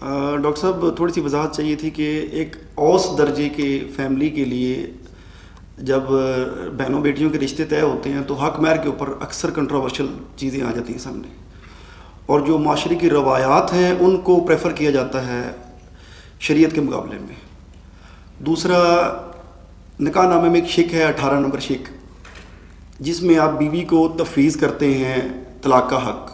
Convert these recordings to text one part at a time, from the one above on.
Doctor صاحب تھوڑی سی وضاحت چاہیے تھی کہ ایک اوس درجے کے فیملی کے لیے جب بہنوں بیٹیوں کے رشتے طے ہوتے ہیں تو حق مہر کے اوپر اکثر کنٹروورشل چیزیں آ جاتی ہیں سامنے، اور جو معاشرے کی روایات ہیں ان کو پریفر کیا جاتا ہے شریعت کے مقابلے میں۔ دوسرا، نکاح نامے میں ایک شک ہے 18 نمبر شک، جس میں آپ بیوی کو تفویض کرتے ہیں طلاق کا حق،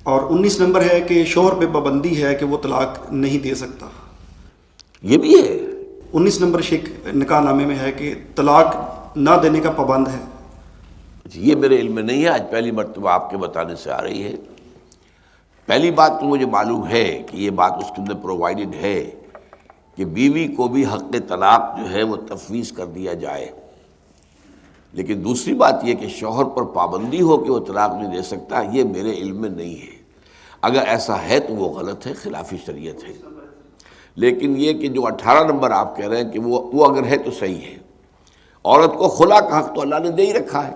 اور 19 نمبر ہے کہ شوہر پہ پابندی ہے کہ وہ طلاق نہیں دے سکتا۔ یہ بھی ہے 19 نمبر شک نکاح نامے میں ہے کہ طلاق نہ دینے کا پابند ہے۔ یہ میرے علم میں نہیں ہے، آج پہلی مرتبہ آپ کے بتانے سے آ رہی ہے۔ پہلی بات تو مجھے معلوم ہے کہ یہ بات اس کے اندر پرووائڈڈ ہے کہ بیوی کو بھی حق طلاق جو ہے وہ تفویض کر دیا جائے، لیکن دوسری بات یہ کہ شوہر پر پابندی ہو کہ وہ طلاق نہیں دے سکتا، یہ میرے علم میں نہیں ہے۔ اگر ایسا ہے تو وہ غلط ہے، خلاف شریعت ہے۔ لیکن یہ کہ جو 18 نمبر آپ کہہ رہے ہیں کہ وہ اگر ہے تو صحیح ہے۔ عورت کو خلا کا حق تو اللہ نے دے ہی رکھا ہے،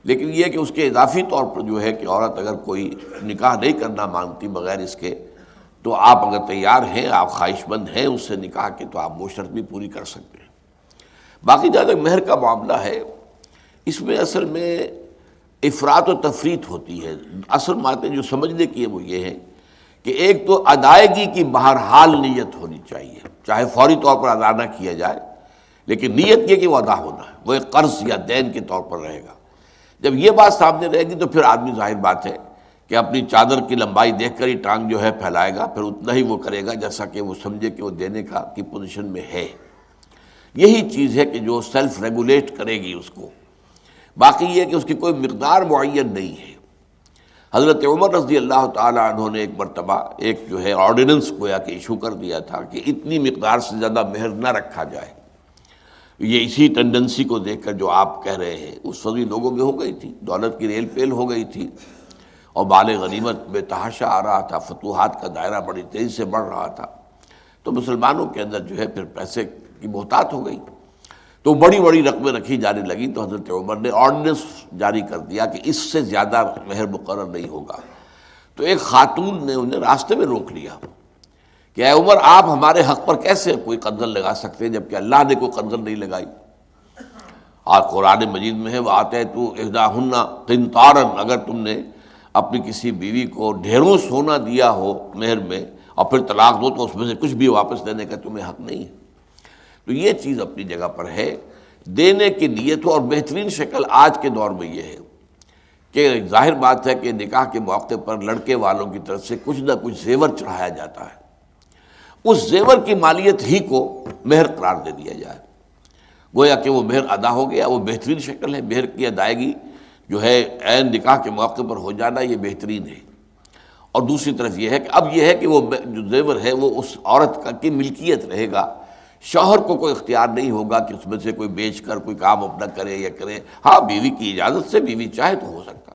لیکن یہ کہ اس کے اضافی طور پر جو ہے کہ عورت اگر کوئی نکاح نہیں کرنا مانگتی بغیر اس کے، تو آپ اگر تیار ہیں، آپ خواہش مند ہیں اس سے نکاح کے، تو آپ وہ شرط بھی پوری کر سکتے ہیں۔ باقی جہاں تک مہر کا معاملہ ہے، اس میں اصل میں افراط و تفریط ہوتی ہے۔ اصل باتیں جو سمجھنے کی ہے وہ یہ ہے کہ ایک تو ادائیگی کی بہرحال نیت ہونی چاہیے، چاہے فوری طور پر ادا نہ کیا جائے، لیکن نیت یہ کہ وہ ادا ہونا ہے، وہ ایک قرض یا دین کے طور پر رہے گا۔ جب یہ بات سامنے رہے گی تو پھر آدمی ظاہر بات ہے کہ اپنی چادر کی لمبائی دیکھ کر ہی ٹانگ جو ہے پھیلائے گا، پھر اتنا ہی وہ کرے گا جیسا کہ وہ سمجھے کہ وہ دینے کی پوزیشن میں ہے۔ یہی چیز ہے کہ جو سیلف ریگولیٹ کرے گی اس کو۔ باقی یہ کہ اس کی کوئی مقدار معین نہیں ہے۔ حضرت عمر رضی اللہ تعالی عنہ نے ایک مرتبہ ایک جو ہے آرڈیننس گویا کہ ایشو کر دیا تھا کہ اتنی مقدار سے زیادہ مہر نہ رکھا جائے۔ یہ اسی ٹینڈنسی کو دیکھ کر جو آپ کہہ رہے ہیں اس وقت بھی لوگوں میں ہو گئی تھی، دولت کی ریل پیل ہو گئی تھی، اور مال غنیمت بے تحاشا آ رہا تھا، فتوحات کا دائرہ بڑی تیزی سے بڑھ رہا تھا، تو مسلمانوں کے اندر جو ہے پھر پیسے کی بہتات ہو گئی، تو بڑی بڑی رقمیں رکھی جانے لگیں، تو حضرت عمر نے آرڈیننس جاری کر دیا کہ اس سے زیادہ مہر مقرر نہیں ہوگا۔ تو ایک خاتون نے انہیں راستے میں روک لیا کہ اے عمر، آپ ہمارے حق پر کیسے کوئی قنگن لگا سکتے ہیں جبکہ اللہ نے کوئی قنگن نہیں لگائی؟ اور قرآن مجید میں ہے وَآتَيْتُ إِحْدَاهُنَّ قِنطَارًا، اگر تم نے اپنی کسی بیوی کو ڈھیروں سونا دیا ہو مہر میں اور پھر طلاق دو تو اس میں سے کچھ بھی واپس دینے کا تمہیں حق نہیں ہے۔ تو یہ چیز اپنی جگہ پر ہے، دینے کی نیت ہو، اور بہترین شکل آج کے دور میں یہ ہے کہ ظاہر بات ہے کہ نکاح کے موقع پر لڑکے والوں کی طرف سے کچھ نہ کچھ زیور چڑھایا جاتا ہے، اس زیور کی مالیت ہی کو مہر قرار دے دیا جائے، گویا کہ وہ مہر ادا ہو گیا۔ وہ بہترین شکل ہے، مہر کی ادائیگی جو ہے عین نکاح کے موقع پر ہو جانا، یہ بہترین ہے۔ اور دوسری طرف یہ ہے کہ اب یہ ہے کہ وہ جو زیور ہے وہ اس عورت کی ملکیت رہے گا، شوہر کو کوئی اختیار نہیں ہوگا کہ اس میں سے کوئی بیچ کر کوئی کام اپنا کرے یا کرے۔ ہاں، بیوی کی اجازت سے بیوی چاہے تو ہو سکتا۔